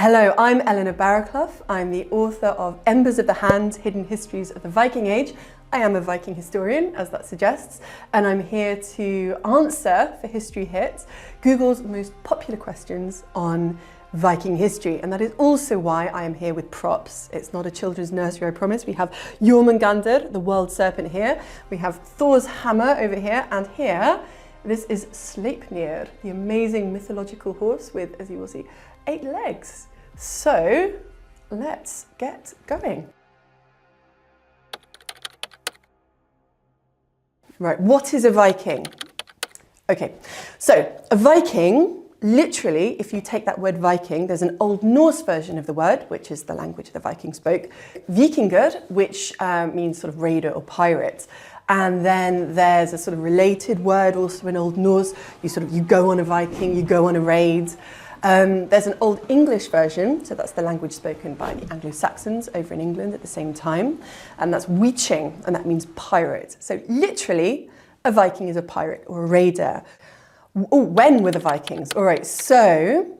Hello, I'm Eleanor Barraclough. I'm the author of Embers of the Hand, Hidden Histories of the Viking Age. I am a Viking historian, as that suggests, and I'm here to answer, for History Hit, Google's most popular questions on Viking history. And that is also why I am here with props. It's not a children's nursery, I promise. We have Jormungandr, the world serpent here. We have Thor's hammer over here, and here, this is Sleipnir, the amazing mythological horse with, as you will see, 8 legs. So let's get going. Right, what is a Viking? Okay, so a Viking, literally, if you take that word Viking, there's an Old Norse version of the word, which is the language the Vikings spoke, Vikingur, which means sort of raider or pirate. And then there's a sort of related word also in Old Norse. You go on a Viking, you go on a raid. There's an Old English version, so that's the language spoken by the Anglo-Saxons over in England at the same time, and that's Viking, and that means pirate. So literally, a Viking is a pirate or a raider. Oh, when were the Vikings? All right, so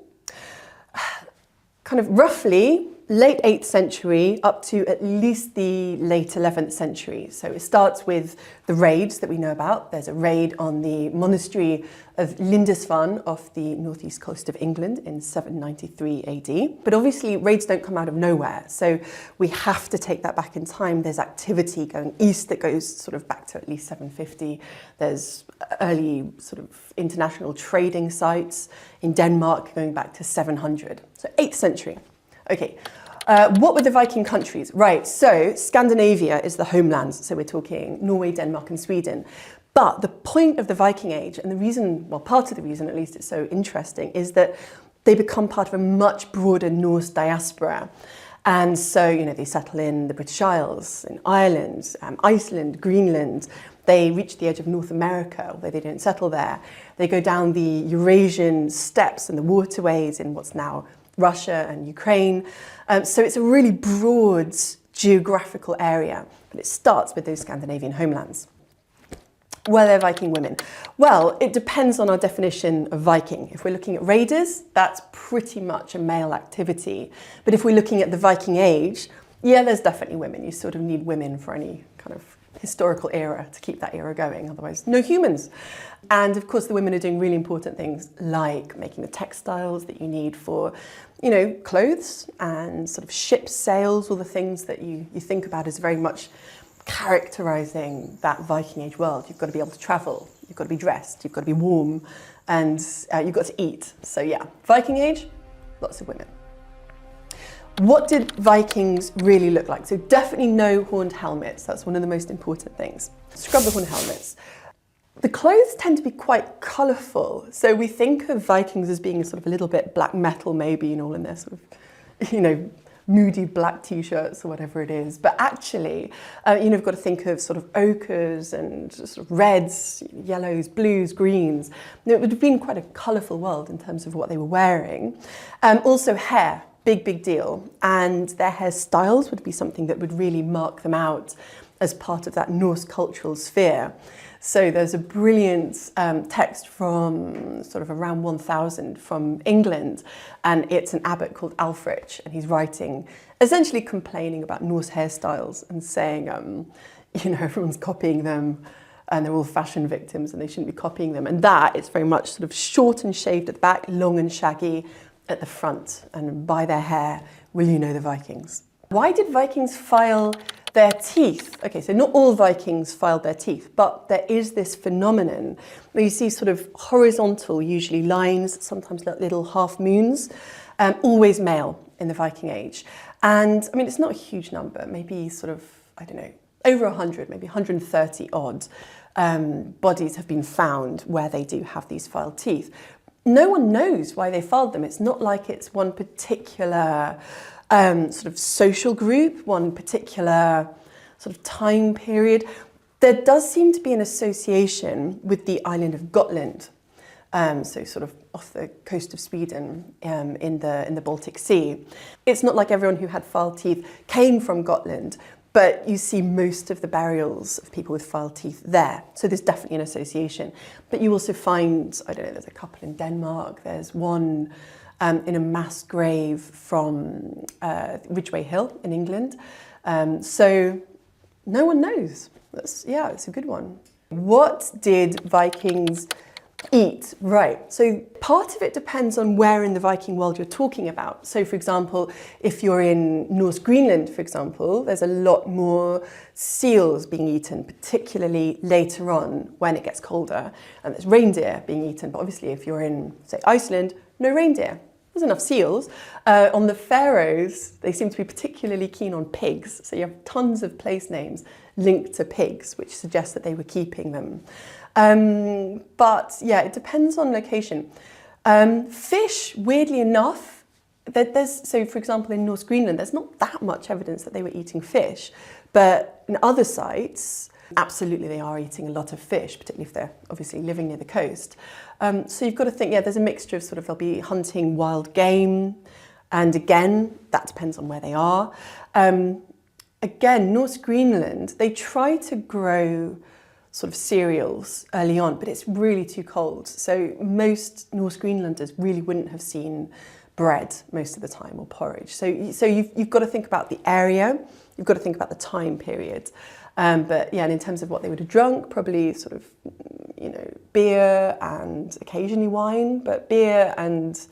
kind of roughly late 8th century up to at least the late 11th century. So it starts with the raids that we know about. There's a raid on the monastery of Lindisfarne off the northeast coast of England in 793 AD. But obviously raids don't come out of nowhere. So we have to take that back in time. There's activity going east that goes sort of back to at least 750. There's early sort of international trading sites in Denmark going back to 700. So 8th century. Okay, what were the Viking countries? Right, so Scandinavia is the homeland, so we're talking Norway, Denmark and Sweden. But the point of the Viking Age, and the reason, well, part of the reason at least it's so interesting, is that they become part of a much broader Norse diaspora. And so, you know, they settle in the British Isles, in Ireland, Iceland, Greenland. They reach the edge of North America, although they don't settle there. They go down the Eurasian steppes and the waterways in what's now Russia and Ukraine. So it's a really broad geographical area, but it starts with those Scandinavian homelands. Were there Viking women? Well, it depends on our definition of Viking. If we're looking at raiders, that's pretty much a male activity. But if we're looking at the Viking Age, yeah, there's definitely women. You sort of need women for any kind of historical era to keep that era going, otherwise no humans. And of course the women are doing really important things like making the textiles that you need for, you know, clothes and sort of ship sails, all the things that you think about as very much characterising that Viking Age world. You've got to be able to travel, you've got to be dressed, you've got to be warm, and you've got to eat. So yeah, Viking Age, lots of women. What did Vikings really look like? So definitely no horned helmets. That's one of the most important things. Scrub the horned helmets. The clothes tend to be quite colourful. So we think of Vikings as being sort of a little bit black metal maybe, and all in their sort of, you know, moody black t-shirts or whatever it is. But actually, you know, you've got to think of sort of ochres and sort of reds, yellows, blues, greens. It would have been quite a colourful world in terms of what they were wearing. Also hair. Big deal. And their hairstyles would be something that would really mark them out as part of that Norse cultural sphere. So there's a brilliant text from sort of around 1000 from England, and it's an abbot called Alfric, and he's writing, essentially complaining about Norse hairstyles and saying, you know, everyone's copying them and they're all fashion victims and they shouldn't be copying them. And that is very much sort of short and shaved at the back, long and shaggy at the front, and by their hair will you know the Vikings. Why did Vikings file their teeth? Okay, so not all Vikings filed their teeth, but there is this phenomenon where you see sort of horizontal, usually lines, sometimes little half moons, always male in the Viking Age. And I mean, it's not a huge number, maybe sort of, I don't know, over 100, maybe 130 odd bodies have been found where they do have these filed teeth. No one knows why they filed them. It's not like it's one particular sort of social group, one particular sort of time period. There does seem to be an association with the island of Gotland, so sort of off the coast of Sweden in the Baltic Sea. It's not like everyone who had filed teeth came from Gotland, but you see most of the burials of people with filed teeth there. So there's definitely an association. But you also find, I don't know, there's a couple in Denmark, there's one in a mass grave from Ridgeway Hill in England. So no one knows. Yeah, it's a good one. What did Vikings eat? Right, so part of it depends on where in the Viking world you're talking about. So for example, if you're in North Greenland, for example, there's a lot more seals being eaten, particularly later on when it gets colder, and there's reindeer being eaten. But obviously if you're in, say, Iceland, no reindeer. There's enough seals. On the Faroes, they seem to be particularly keen on pigs. So you have tons of place names linked to pigs, which suggests that they were keeping them. But yeah, it depends on location. Fish, weirdly enough, so for example, in North Greenland, there's not that much evidence that they were eating fish, but in other sites, absolutely they are eating a lot of fish, particularly if they're obviously living near the coast. So you've got to think, yeah, there's a mixture of they'll be hunting wild game, and again, that depends on where they are. Again, North Greenland, they try to grow sort of cereals early on, but it's really too cold. So most North Greenlanders really wouldn't have seen bread most of the time, or porridge. So you've got to think about the area, you've got to think about the time period. But yeah, and in terms of what they would have drunk, probably sort of, beer and occasionally wine, but beer and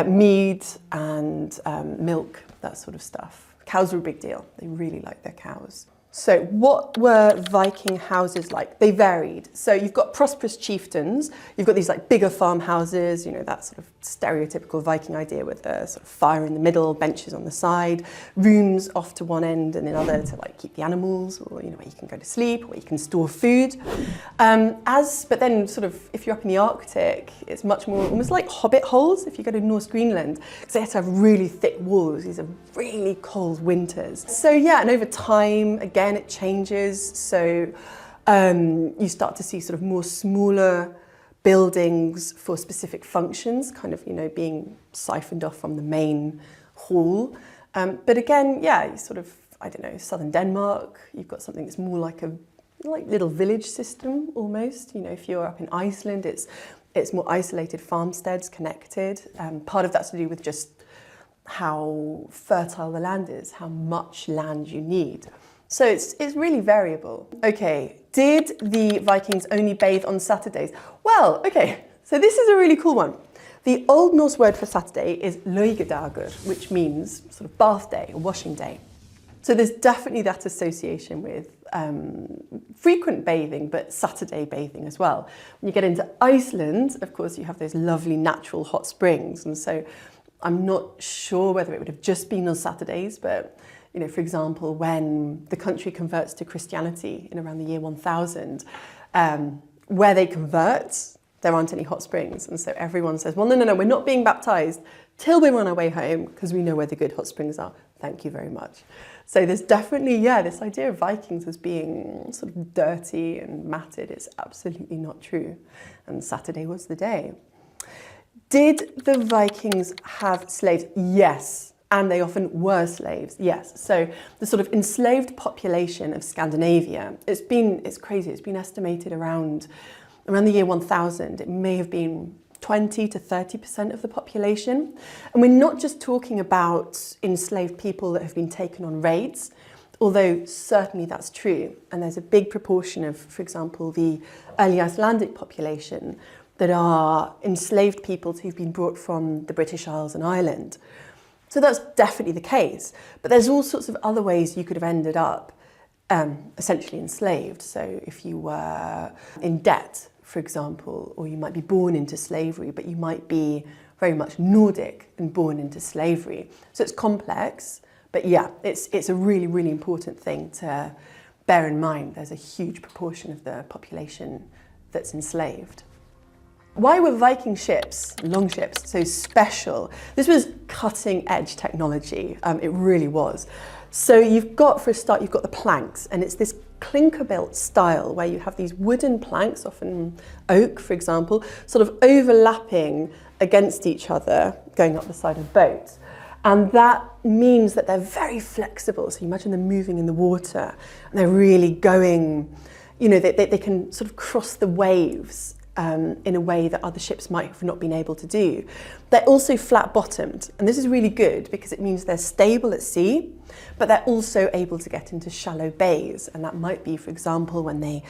mead and milk, that sort of stuff. Cows were a big deal. They really liked their cows. So what were Viking houses like? They varied. So you've got prosperous chieftains, you've got these bigger farmhouses, that sort of stereotypical Viking idea with the sort of fire in the middle, benches on the side, rooms off to one end and another to keep the animals, or where you can go to sleep, or where you can store food. But then sort of if you're up in the Arctic, it's much more almost like hobbit holes if you go to North Greenland, because they have to have really thick walls. These are really cold winters. So yeah, and over time, again, it changes. So you start to see sort of more smaller buildings for specific functions, kind of, being siphoned off from the main hall. But again, yeah, you sort of, I don't know, southern Denmark, you've got something that's more like a little village system almost. If you're up in Iceland, it's more isolated farmsteads connected. Part of that's to do with just how fertile the land is, how much land you need. So it's really variable. Okay, did the Vikings only bathe on Saturdays? Well, okay, so this is a really cool one. The Old Norse word for Saturday is laugardagur, which means sort of bath day or washing day. So there's definitely that association with frequent bathing, but Saturday bathing as well. When you get into Iceland, of course, you have those lovely natural hot springs. And so I'm not sure whether it would have just been on Saturdays, but for example, when the country converts to Christianity in around the year 1000, where they convert, there aren't any hot springs. And so everyone says, well, no, we're not being baptized till we're on our way home, because we know where the good hot springs are. Thank you very much. So there's definitely, yeah, this idea of Vikings as being sort of dirty and matted is absolutely not true. And Saturday was the day. Did the Vikings have slaves? Yes. And they often were slaves, yes. So the sort of enslaved population of Scandinavia, it's crazy, it's been estimated around the year 1000, it may have been 20 to 30% of the population. And we're not just talking about enslaved people that have been taken on raids, although certainly that's true. And there's a big proportion of, for example, the early Icelandic population that are enslaved peoples who've been brought from the British Isles and Ireland. So that's definitely the case, but there's all sorts of other ways you could have ended up essentially enslaved. So if you were in debt, for example, or you might be born into slavery, but you might be very much Nordic and born into slavery. So it's complex, but yeah, it's a really, really important thing to bear in mind. There's a huge proportion of the population that's enslaved. Why were Viking ships, longships, so special? This was cutting edge technology, it really was. So you've got, for a start, you've got the planks, and it's this clinker built style where you have these wooden planks, often oak, for example, sort of overlapping against each other, going up the side of boats. And that means that they're very flexible. So you imagine them moving in the water, and they're really going, they can sort of cross the waves in a way that other ships might have not been able to do. They're also flat-bottomed, and this is really good because it means they're stable at sea, but they're also able to get into shallow bays, and that might be, for example, when they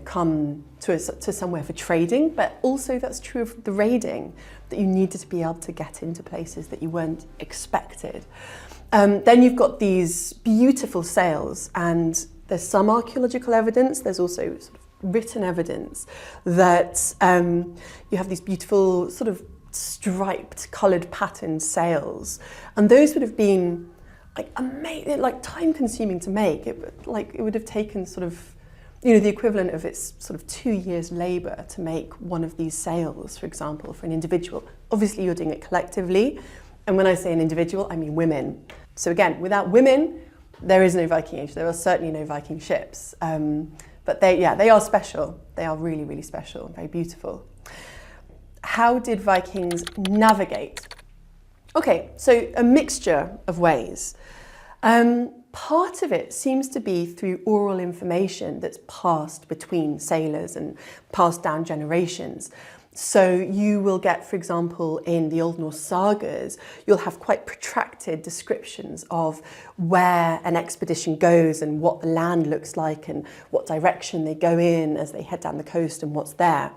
come to somewhere for trading, but also that's true of the raiding, that you needed to be able to get into places that you weren't expected. Then you've got these beautiful sails, and there's some archaeological evidence, there's also sort of written evidence that you have these beautiful sort of striped, coloured patterned sails, and those would have been like amazing, like time consuming to make. It would have taken sort of the equivalent of its sort of 2 years labour to make one of these sails, for example, for an individual. Obviously you're doing it collectively, and when I say an individual, I mean women. So again, without women, there is no Viking Age. There are certainly no Viking ships. But they are special. They are really, really special, very beautiful. How did Vikings navigate? Okay, so a mixture of ways. Part of it seems to be through oral information that's passed between sailors and passed down generations. So you will get, for example, in the Old Norse sagas, you'll have quite protracted descriptions of where an expedition goes and what the land looks like and what direction they go in as they head down the coast and what's there.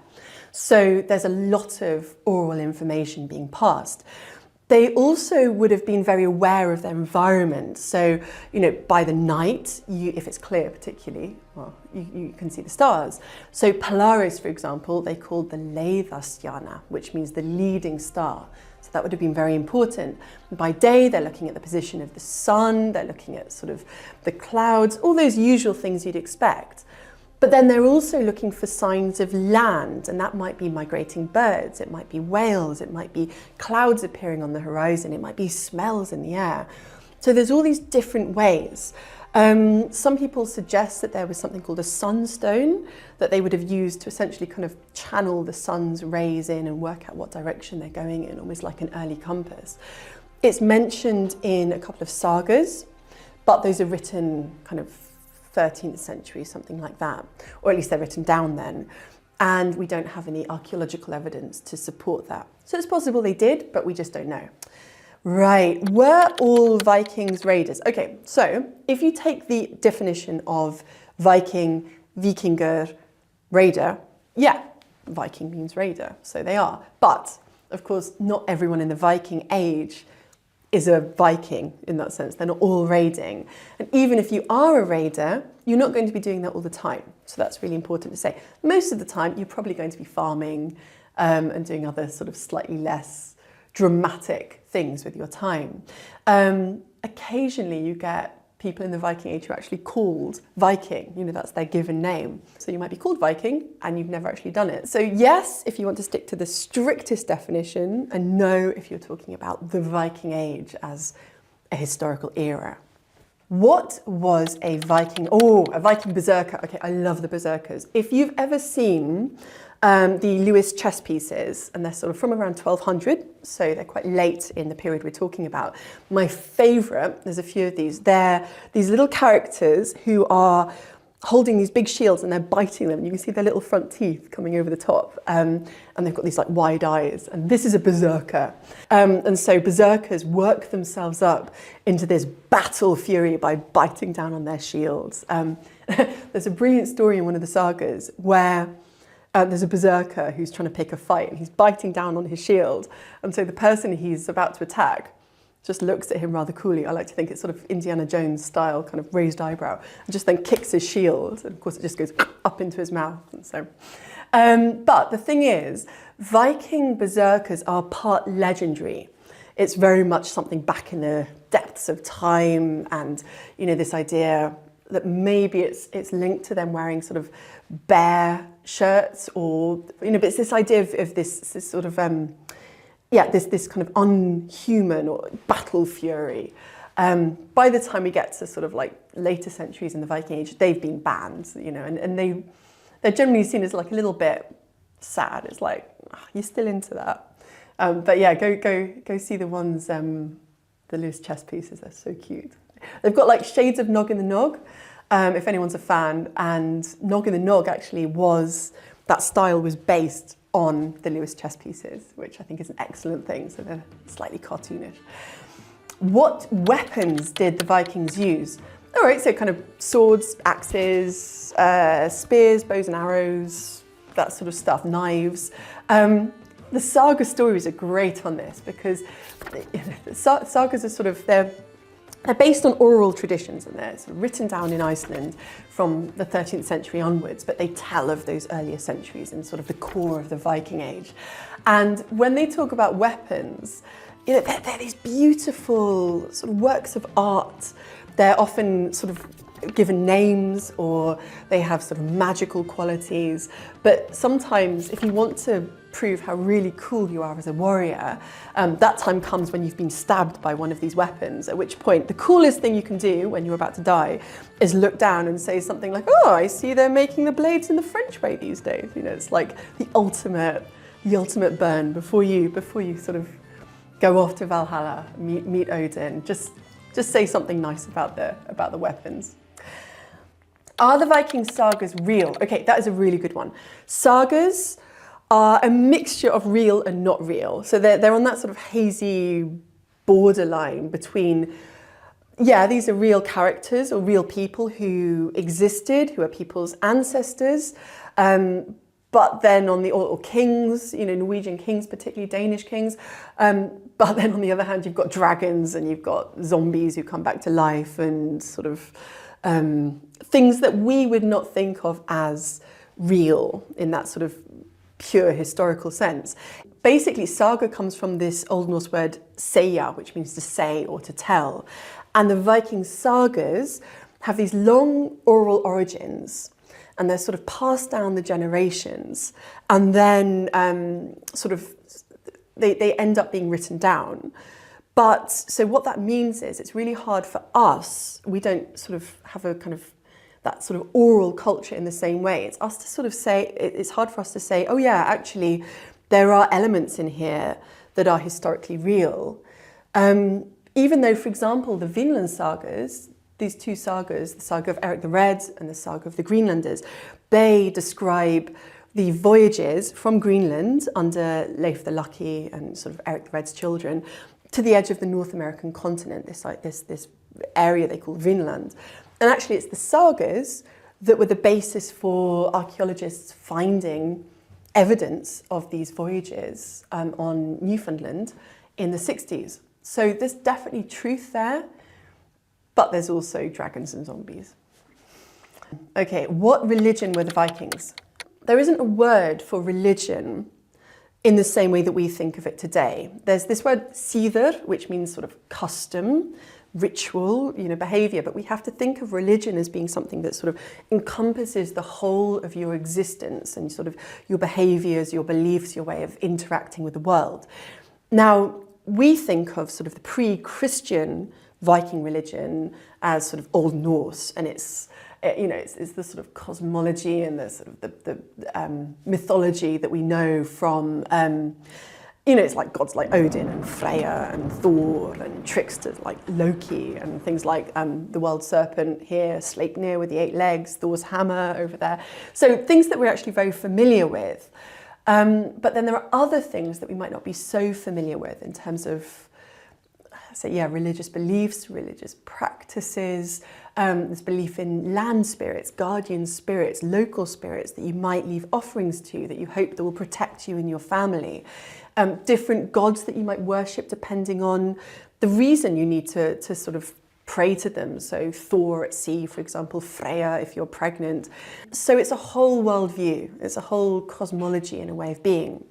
So there's a lot of oral information being passed. They also would have been very aware of their environment. So, by the night, if it's clear particularly, well, you can see the stars. So Polaris, for example, they called the Leiðarstjarna, which means the leading star. So that would have been very important. By day, they're looking at the position of the sun, they're looking at sort of the clouds, all those usual things you'd expect. But then they're also looking for signs of land, and that might be migrating birds, it might be whales, it might be clouds appearing on the horizon, it might be smells in the air. So there's all these different ways. Some people suggest that there was something called a sunstone that they would have used to essentially kind of channel the sun's rays in and work out what direction they're going in, almost like an early compass. It's mentioned in a couple of sagas, but those are written kind of 13th century, something like that, or at least they're written down then, and we don't have any archaeological evidence to support that. So it's possible they did, but we just don't know. Right, were all Vikings raiders? Okay, so if you take the definition of Viking, Vikinger, raider, yeah, Viking means raider, so they are. But, of course, not everyone in the Viking Age is a Viking in that sense. They're not all raiding. And even if you are a raider, you're not going to be doing that all the time. So that's really important to say. Most of the time, you're probably going to be farming and doing other sort of slightly less dramatic things with your time. Occasionally, you get people in the Viking Age who are actually called Viking. That's their given name. So you might be called Viking and you've never actually done it. So yes, if you want to stick to the strictest definition, and no if you're talking about the Viking Age as a historical era. What was a Viking? Oh, a Viking berserker. Okay, I love the berserkers. If you've ever seen the Lewis chess pieces, and they're sort of from around 1200, so they're quite late in the period we're talking about. My favourite, there's a few of these, they're these little characters who are holding these big shields and they're biting them. You can see their little front teeth coming over the top, and they've got these like wide eyes, and this is a berserker. And so berserkers work themselves up into this battle fury by biting down on their shields. There's a brilliant story in one of the sagas where there's a berserker who's trying to pick a fight and he's biting down on his shield. And so the person he's about to attack just looks at him rather coolly. I like to think it's sort of Indiana Jones style, kind of raised eyebrow, and just then kicks his shield. And of course it just goes up into his mouth. And so, but the thing is, Viking berserkers are part legendary. It's very much something back in the depths of time, and this idea that maybe it's linked to them wearing sort of bear shirts, or but it's this idea of this sort of this kind of unhuman or battle fury. By the time we get to sort of like later centuries in the Viking Age, they've been banned, and they're generally seen as like a little bit sad. It's like, oh, you're still into that. But yeah, go see the ones, the loose chess pieces. They're so cute. They've got like shades of Nog in the Nog, if anyone's a fan. And Nog in the Nog actually was that style was based on the Lewis chess pieces, which I think is an excellent thing, so they're slightly cartoonish. What weapons did the Vikings use? All right, so kind of swords, axes, spears, bows and arrows, that sort of stuff, knives. The saga stories are great on this because sagas are sort of, they're based on oral traditions, and they're sort of written down in Iceland from the 13th century onwards, but they tell of those earlier centuries and sort of the core of the Viking Age. And when they talk about weapons, you know, they're these beautiful sort of works of art. They're often sort of given names, or they have sort of magical qualities. But sometimes if you want to prove how really cool you are as a warrior, that time comes when you've been stabbed by one of these weapons, at which point the coolest thing you can do when you're about to die is look down and say something like, oh, I see they're making the blades in the French way these days. You know, it's like the ultimate burn before you sort of go off to Valhalla, meet Odin. Just say something nice about the weapons. Are the Viking sagas real? Okay, that is a really good one. Sagas are a mixture of real and not real. So they're on that sort of hazy borderline between, yeah, these are real characters or real people who existed, who are people's ancestors, but then or kings, you know, Norwegian kings, particularly Danish kings. But then on the other hand, you've got dragons and you've got zombies who come back to life and sort of things that we would not think of as real in that sort of pure historical sense. Basically, saga comes from this Old Norse word segja, which means to say or to tell. And the Viking sagas have these long oral origins, and they're sort of passed down the generations, and then sort of they end up being written down. But so what that means is it's really hard for us. We don't sort of have a kind of that sort of oral culture in the same way. It's us to sort of say, it's hard for us to say, oh yeah, actually, there are elements in here that are historically real. Even though, for example, the Vinland sagas, these two sagas, the saga of Eric the Red and the saga of the Greenlanders, they describe the voyages from Greenland under Leif the Lucky and sort of Eric the Red's children to the edge of the North American continent, this area they call Vinland. And actually it's the sagas that were the basis for archaeologists finding evidence of these voyages on Newfoundland in the 60s. So there's definitely truth there, but there's also dragons and zombies. Okay, what religion were the Vikings? There isn't a word for religion in the same way that we think of it today. There's this word siður, which means sort of custom, ritual, you know, behavior, but we have to think of religion as being something that sort of encompasses the whole of your existence and sort of your behaviors, your beliefs, your way of interacting with the world. Now, we think of sort of the pre-Christian Viking religion as sort of Old Norse, and it's the sort of cosmology and the sort of the mythology that we know from, it's like gods like Odin and Freya and Thor and tricksters like Loki and things like the world serpent here, Sleipnir with the 8 legs, Thor's hammer over there. So things that we're actually very familiar with. But then there are other things that we might not be so familiar with in terms of, religious beliefs, religious practices. There's belief in land spirits, guardian spirits, local spirits that you might leave offerings to, that you hope that will protect you and your family. Different gods that you might worship depending on the reason you need to sort of pray to them. So Thor at sea, for example, Freya if you're pregnant. So it's a whole worldview. It's a whole cosmology and a way of being.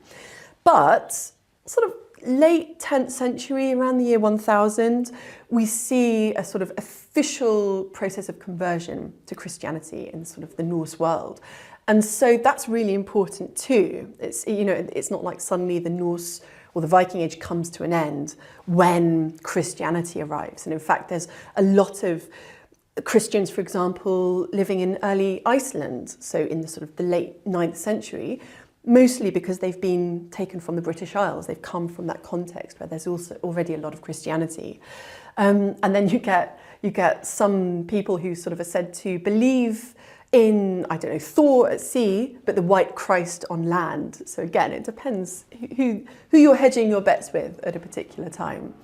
But sort of late 10th century, around the year 1000, we see a sort of official process of conversion to Christianity in sort of the Norse world. And so that's really important too. It's not like suddenly the Norse or the Viking Age comes to an end when Christianity arrives. And in fact, there's a lot of Christians, for example, living in early Iceland, so in the sort of the late 9th century, mostly because they've been taken from the British Isles. They've come from that context where there's also already a lot of Christianity. And then you get some people who sort of are said to believe in, I don't know, Thor at sea, but the White Christ on land. So again, it depends who you're hedging your bets with at a particular time.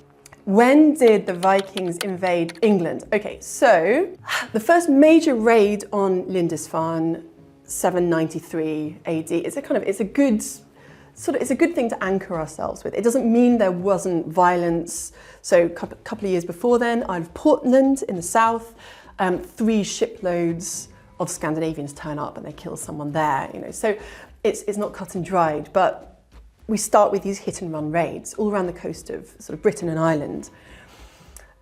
When did the Vikings invade England? Okay, so the first major raid on Lindisfarne, 793 AD. It's a good thing to anchor ourselves with. It doesn't mean there wasn't violence. So a couple of years before then, Isle of Portland in the south, 3 shiploads of Scandinavians turn up and they kill someone there. So it's not cut and dried, but we start with these hit and run raids all around the coast of sort of Britain and Ireland.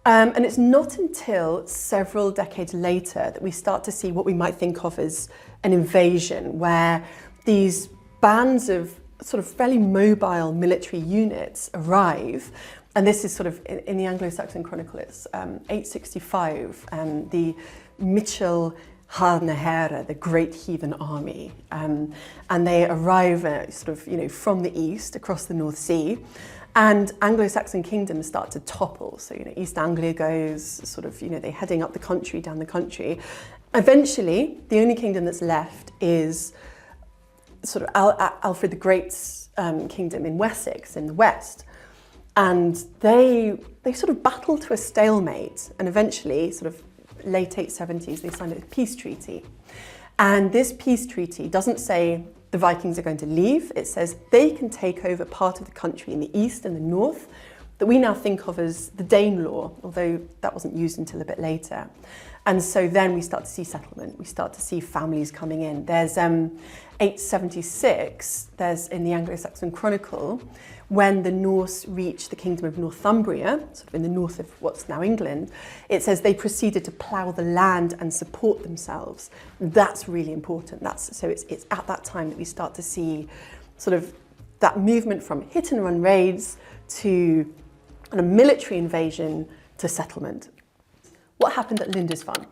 And it's not until several decades later that we start to see what we might think of as an invasion, where these bands of sort of fairly mobile military units arrive. And this is sort of in the Anglo-Saxon Chronicle, it's 865, the Mitchell Harnahera, the great heathen army, and they arrive from the east across the North Sea, and Anglo-Saxon kingdoms start to topple. So East Anglia goes they're heading up the country, down the country. Eventually, the only kingdom that's left is sort of Alfred the Great's kingdom in Wessex in the west, and they sort of battle to a stalemate, and eventually sort of late 870s, they signed a peace treaty. And this peace treaty doesn't say the Vikings are going to leave. It says they can take over part of the country in the east and the north that we now think of as the Danelaw, although that wasn't used until a bit later. And so then we start to see settlement. We start to see families coming in. There's 876, there's in the Anglo-Saxon Chronicle, when the Norse reached the kingdom of Northumbria, sort of in the north of what's now England, it says they proceeded to plough the land and support themselves. That's really important. So it's at that time that we start to see sort of that movement from hit and run raids to a military invasion to settlement. What happened at Lindisfarne?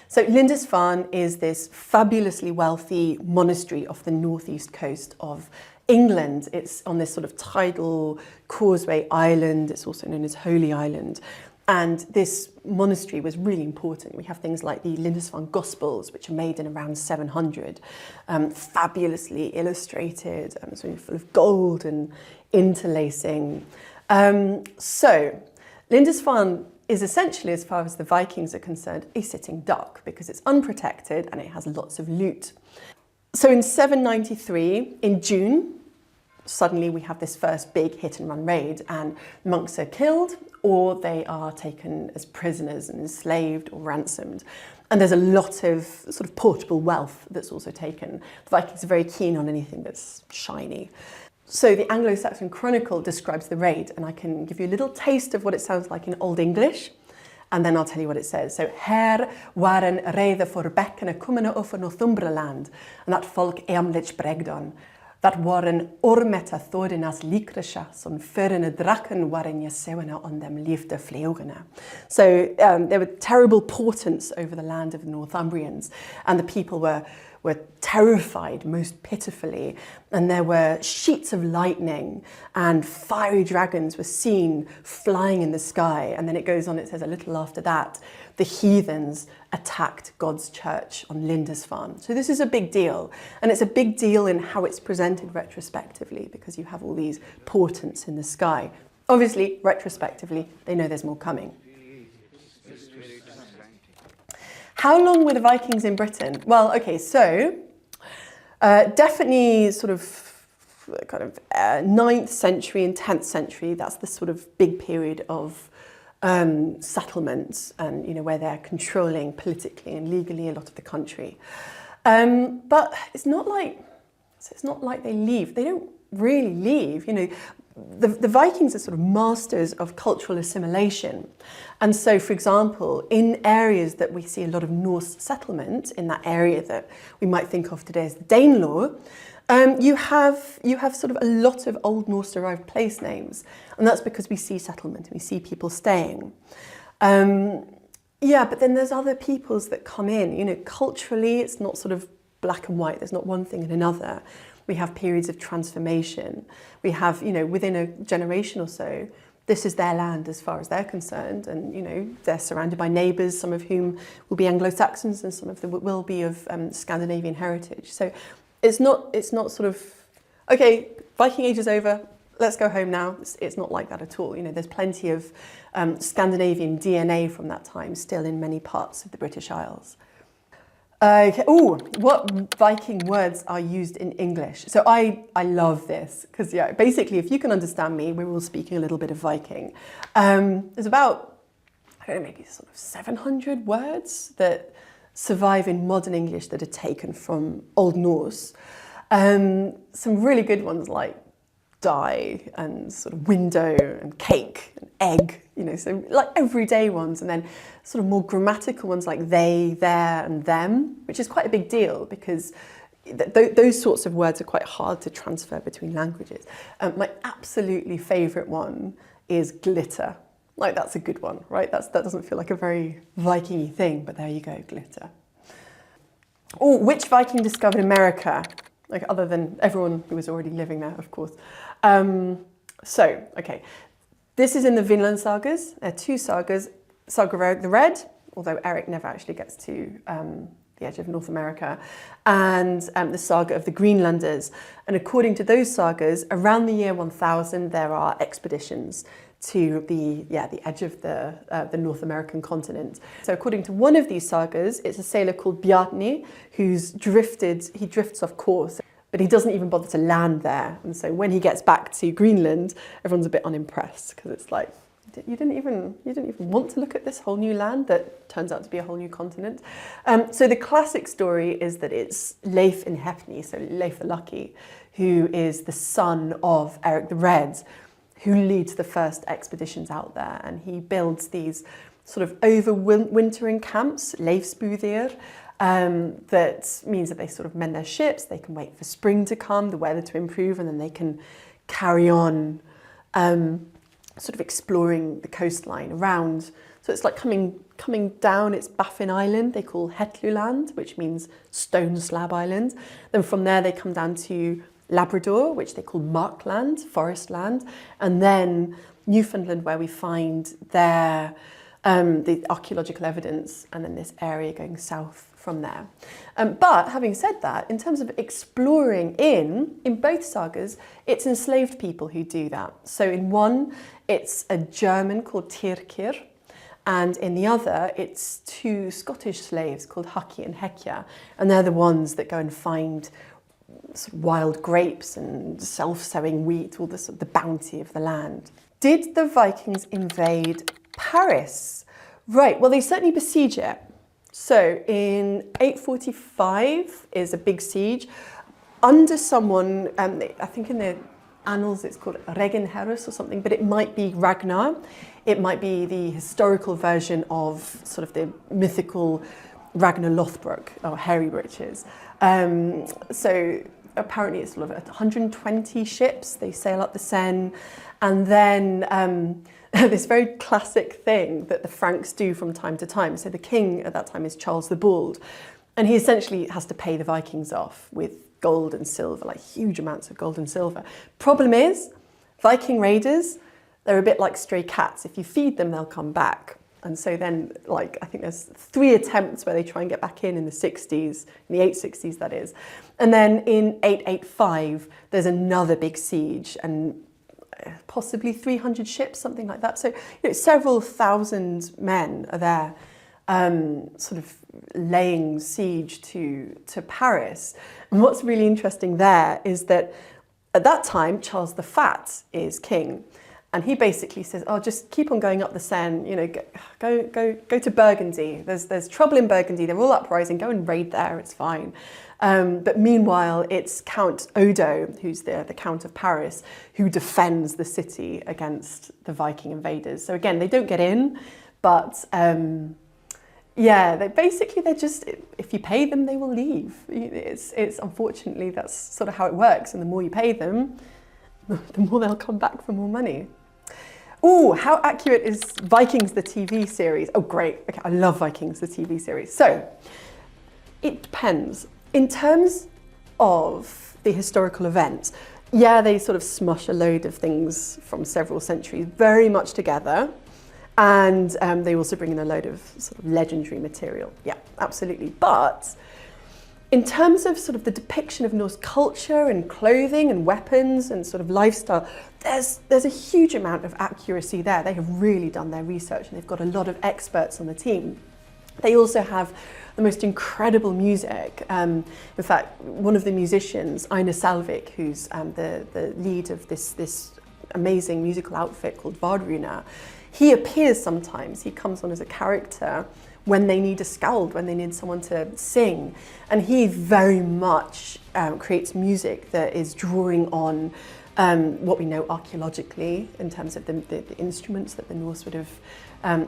So Lindisfarne is this fabulously wealthy monastery off the northeast coast of England. It's on this sort of tidal causeway island. It's also known as Holy Island. And this monastery was really important. We have things like the Lindisfarne Gospels, which are made in around 700, fabulously illustrated, sort of full of gold and interlacing. So Lindisfarne is essentially, as far as the Vikings are concerned, a sitting duck because it's unprotected and it has lots of loot. So in 793, in June, suddenly we have this first big hit and run raid, and monks are killed or they are taken as prisoners and enslaved or ransomed. And there's a lot of sort of portable wealth that's also taken. The Vikings are very keen on anything that's shiny. So the Anglo-Saxon Chronicle describes the raid, and I can give you a little taste of what it sounds like in Old English, and then I'll tell you what it says. So, Her waren rede for bekkene kommende over Northumberland, and that folk emlich bregdon. That waren ormeta thordinas likresha, som förene draken waren jesewena on them liefde fleugene. So there were terrible portents over the land of the Northumbrians, and the people were terrified most pitifully, and there were sheets of lightning and fiery dragons were seen flying in the sky. And then it goes on, it says a little after that, the heathens attacked God's church on Lindisfarne. So this is a big deal, and it's a big deal in how it's presented retrospectively, because you have all these portents in the sky. Obviously, retrospectively, they know there's more coming. How long were the Vikings in Britain? Well, okay, so definitely sort of kind of 9th century and 10th century. That's the sort of big period of settlements, and where they're controlling politically and legally a lot of the country. But it's not like they leave. They don't really leave. The Vikings are sort of masters of cultural assimilation. And so, for example, in areas that we see a lot of Norse settlement, in that area that we might think of today as the Danelaw, you have sort of a lot of Old Norse derived place names. And that's because we see settlement and we see people staying. Yeah, but then there's other peoples that come in. Culturally, it's not sort of black and white. There's not one thing and another. We have periods of transformation. We have, within a generation or so, this is their land as far as they're concerned, and you know they're surrounded by neighbours, some of whom will be Anglo-Saxons and some of them will be of Scandinavian heritage. So it's not sort of, okay, Viking Age is over, let's go home now. It's not like that at all. You know, there's plenty of Scandinavian DNA from that time still in many parts of the British Isles. Okay. Oh, what Viking words are used in English? So I love this because, yeah, basically, if you can understand me, we're all speaking a little bit of Viking. There's about, I don't know, maybe sort of 700 words that survive in modern English that are taken from Old Norse. Some really good ones like die and sort of window and cake and egg, you know, so like everyday ones, and then sort of more grammatical ones like they, their and them, which is quite a big deal because those sorts of words are quite hard to transfer between languages. My absolutely favourite one is glitter. Like, that's a good one, right? That doesn't feel like a very Viking-y thing, but there you go, glitter. Oh, which Viking discovered America? Like, other than everyone who was already living there, of course. Okay, this is in the Vinland sagas. There are two sagas, Saga of Eric the Red, although Eric never actually gets to the edge of North America, and the Saga of the Greenlanders. And according to those sagas, around the year 1000, there are expeditions to the edge of the North American continent. So according to one of these sagas, it's a sailor called Bjarni he drifts off course, but he doesn't even bother to land there. And so when he gets back to Greenland, everyone's a bit unimpressed because it's like, you didn't even want to look at this whole new land that turns out to be a whole new continent. So the classic story is that it's Leif and Hefni, so Leif the Lucky, who is the son of Eric the Red, who leads the first expeditions out there, and he builds these sort of overwintering camps, leifsbúðir, that means that they sort of mend their ships, they can wait for spring to come, the weather to improve, and then they can carry on sort of exploring the coastline around. So it's like coming down, it's Baffin Island, they call Hetluland, which means stone slab island. Then from there they come down to Labrador, which they call Markland, forest land, and then Newfoundland, where we find the archaeological evidence, and then this area going south from there. But having said that, in terms of exploring in both sagas, it's enslaved people who do that. So in one, it's a German called Tyrkir, and in the other, it's two Scottish slaves called Haki and Hekja, and they're the ones that go and find sort of wild grapes and self-sowing wheat, all the bounty of the land. Did the Vikings invade Paris? Right, well, they certainly besiege it. So in 845 is a big siege under someone, I think in the annals it's called Reginherus or something, but it might be Ragnar. It might be the historical version of sort of the mythical Ragnar Lothbrok, or Hairy Breeches. So apparently it's sort of 120 ships, they sail up the Seine, and then this very classic thing that the Franks do from time to time. So the king at that time is Charles the Bald, and he essentially has to pay the Vikings off with gold and silver, like huge amounts of gold and silver. Problem is, Viking raiders, they're a bit like stray cats. If you feed them, they'll come back. And so then, like, I think there's 3 attempts where they try and get back in the 60s, in the 860s that is. And then in 885, there's another big siege, and possibly 300 ships, something like that. So, you know, several thousand men are there, sort of laying siege to Paris. And what's really interesting there is that at that time, Charles the Fat is king. And he basically says, oh, just keep on going up the Seine, you know, go to Burgundy. There's trouble in Burgundy, they're all uprising, go and raid there, it's fine. But meanwhile, it's Count Odo, who's the Count of Paris, who defends the city against the Viking invaders. So again, they don't get in, but yeah, they're just, if you pay them, they will leave. It's unfortunately, that's sort of how it works. And the more you pay them, the more they'll come back for more money. Oh, how accurate is Vikings, the TV series? Oh, great. Okay, I love Vikings, the TV series. So, it depends. In terms of the historical events, Yeah, they sort of smush a load of things from several centuries very much together. And they also bring in a load of sort of legendary material. Yeah, absolutely. But in terms of sort of the depiction of Norse culture and clothing and weapons and sort of lifestyle, there's a huge amount of accuracy there. They have really done their research and they've got a lot of experts on the team. They also have the most incredible music. In fact, one of the musicians, Einar Salvik, who's the lead of this amazing musical outfit called Vardruna, he appears sometimes. He comes on as a character when they need a skald, when they need someone to sing. And he very much creates music that is drawing on what we know archaeologically in terms of the instruments that the Norse would have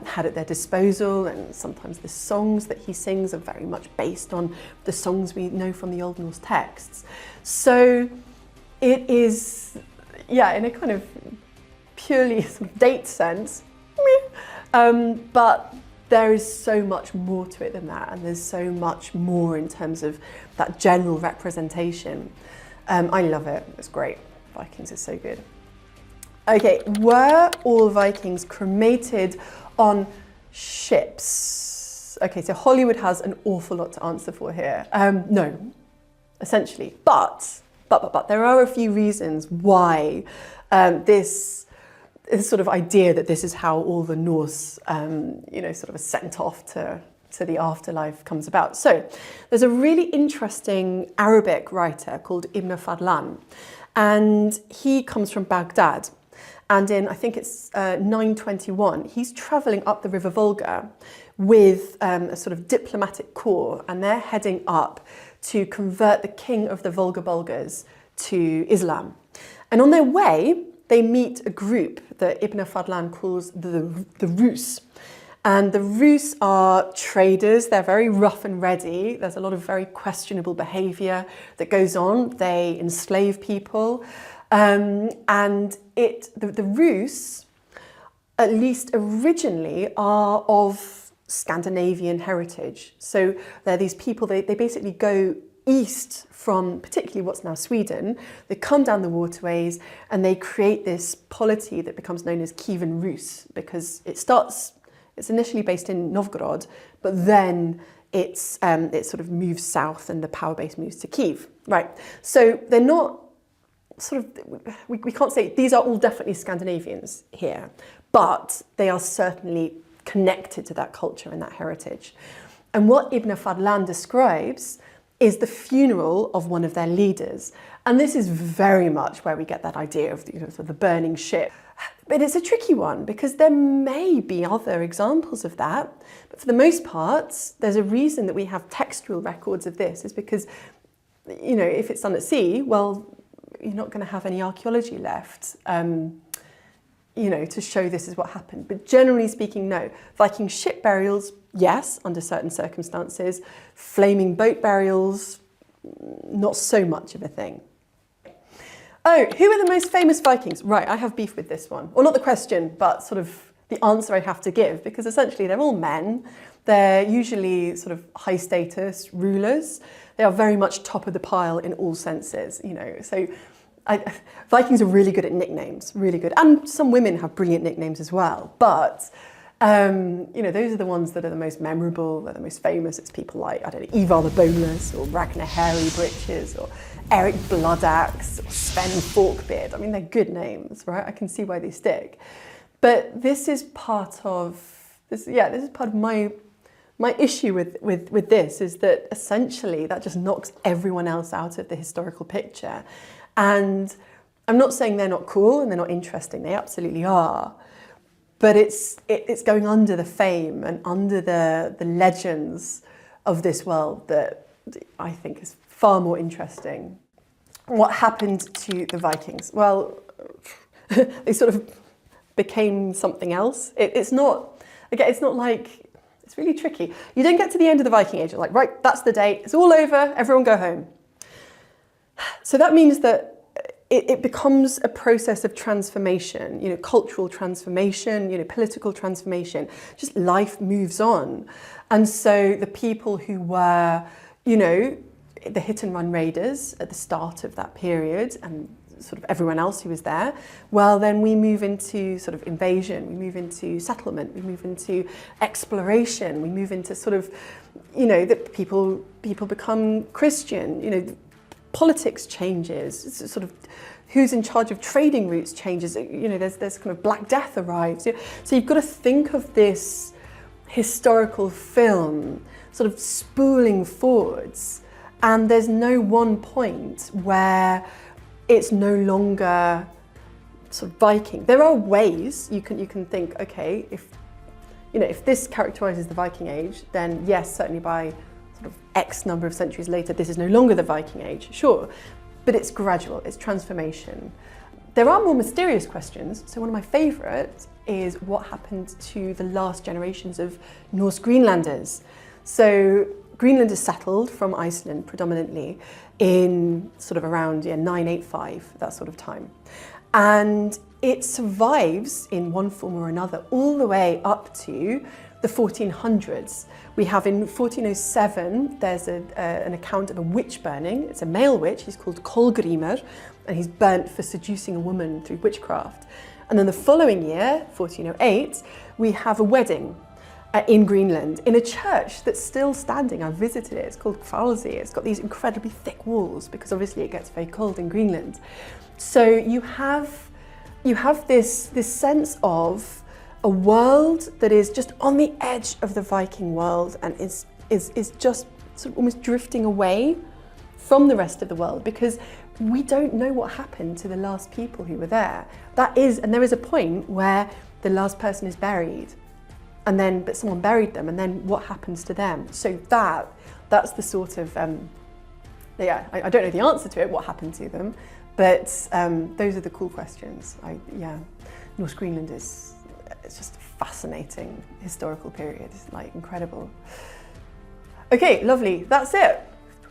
had at their disposal, and sometimes the songs that he sings are very much based on the songs we know from the Old Norse texts. So it is, yeah, in a kind of purely sort of date sense, but there is so much more to it than that, and there's so much more in terms of that general representation. I love it, it's great. Vikings is so good. Okay, were all Vikings cremated on ships? Okay, so Hollywood has an awful lot to answer for here. No, essentially, but there are a few reasons why this sort of idea that this is how all the Norse, sort of are sent off to the afterlife comes about. So there's a really interesting Arabic writer called Ibn Fadlan, and he comes from Baghdad. And in, I think it's 921, he's traveling up the River Volga with a sort of diplomatic corps, and they're heading up to convert the king of the Volga Bulgars to Islam. And on their way, they meet a group that Ibn Fadlan calls the Rus. And the Rus are traders. They're very rough and ready. There's a lot of very questionable behavior that goes on. They enslave people. And the Rus, at least originally, are of Scandinavian heritage. So they're these people, they basically go east from particularly what's now Sweden. They come down the waterways and they create this polity that becomes known as Kievan Rus, because it's initially based in Novgorod, but then it sort of moves south and the power base moves to Kiev. Right, so they're not sort of, we can't say these are all definitely Scandinavians here, but they are certainly connected to that culture and that heritage. And what Ibn Fadlan describes is the funeral of one of their leaders. And this is very much where we get that idea of the burning ship. But it's a tricky one because there may be other examples of that. But for the most part, there's a reason that we have textual records of this, is because, if it's done at sea, well, you're not going to have any archaeology left, to show this is what happened. But generally speaking, no. Viking ship burials, yes, under certain circumstances. Flaming boat burials, not so much of a thing. Oh, who are the most famous Vikings? Right, I have beef with this one. Or not the question, but sort of the answer I have to give, because essentially they're all men. They're usually sort of high status rulers. They are very much top of the pile in all senses, So Vikings are really good at nicknames, really good. And some women have brilliant nicknames as well. But, those are the ones that are the most memorable, they're the most famous. It's people like, I don't know, Ivar the Boneless, or Ragnar Hairy Breeches, or Eric Bloodaxe, or Sven Forkbeard. I mean, they're good names, right? I can see why they stick. But this is part of my issue with this, is that essentially that just knocks everyone else out of the historical picture. And I'm not saying they're not cool and they're not interesting, they absolutely are. But it's going under the fame and under the legends of this world that I think is far more interesting. What happened to the Vikings? Well, they sort of became something else. It's not like, it's really tricky. You don't get to the end of the Viking Age, you're like, right, that's the date, it's all over, everyone go home. So that means that it becomes a process of transformation, cultural transformation, political transformation. Just life moves on. And so the people who were, the hit and run raiders at the start of that period, and sort of everyone else who was there, well, then we move into sort of invasion, we move into settlement, we move into exploration, we move into sort of, you know, that people become Christian, you know, politics changes, it's sort of who's in charge of trading routes changes, you know, there's kind of Black Death arrives. So you've got to think of this historical film sort of spooling forwards, and there's no one point where it's no longer sort of Viking. There are ways you can think, okay, if this characterizes the Viking Age, then yes, certainly by sort of X number of centuries later, this is no longer the Viking Age, sure. But it's gradual, it's transformation. There are more mysterious questions. So one of my favourites is what happened to the last generations of Norse Greenlanders. So Greenland is settled from Iceland predominantly in sort of around 985, that sort of time. And it survives in one form or another all the way up to the 1400s. We have in 1407, there's an account of a witch burning. It's a male witch, he's called Kolgrimr, and he's burnt for seducing a woman through witchcraft. And then the following year, 1408, we have a wedding in Greenland in a church that's still standing. I've visited it, it's called Kvalsey. It's got these incredibly thick walls because obviously it gets very cold in Greenland. So you have this sense of a world that is just on the edge of the Viking world and is just sort of almost drifting away from the rest of the world because we don't know what happened to the last people who were there. And there is a point where the last person is buried, but someone buried them, and then what happens to them? So that's the sort of, I don't know the answer to it, what happened to them, but those are the cool questions. North Greenland it's just a fascinating historical period. It's like incredible. Okay, lovely. That's it.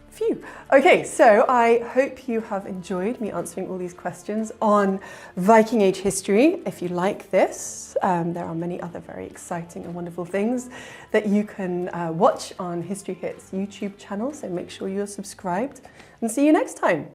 Phew. Okay, so I hope you have enjoyed me answering all these questions on Viking Age history. If you like this, there are many other very exciting and wonderful things that you can watch on History Hits YouTube channel. So make sure you're subscribed and see you next time.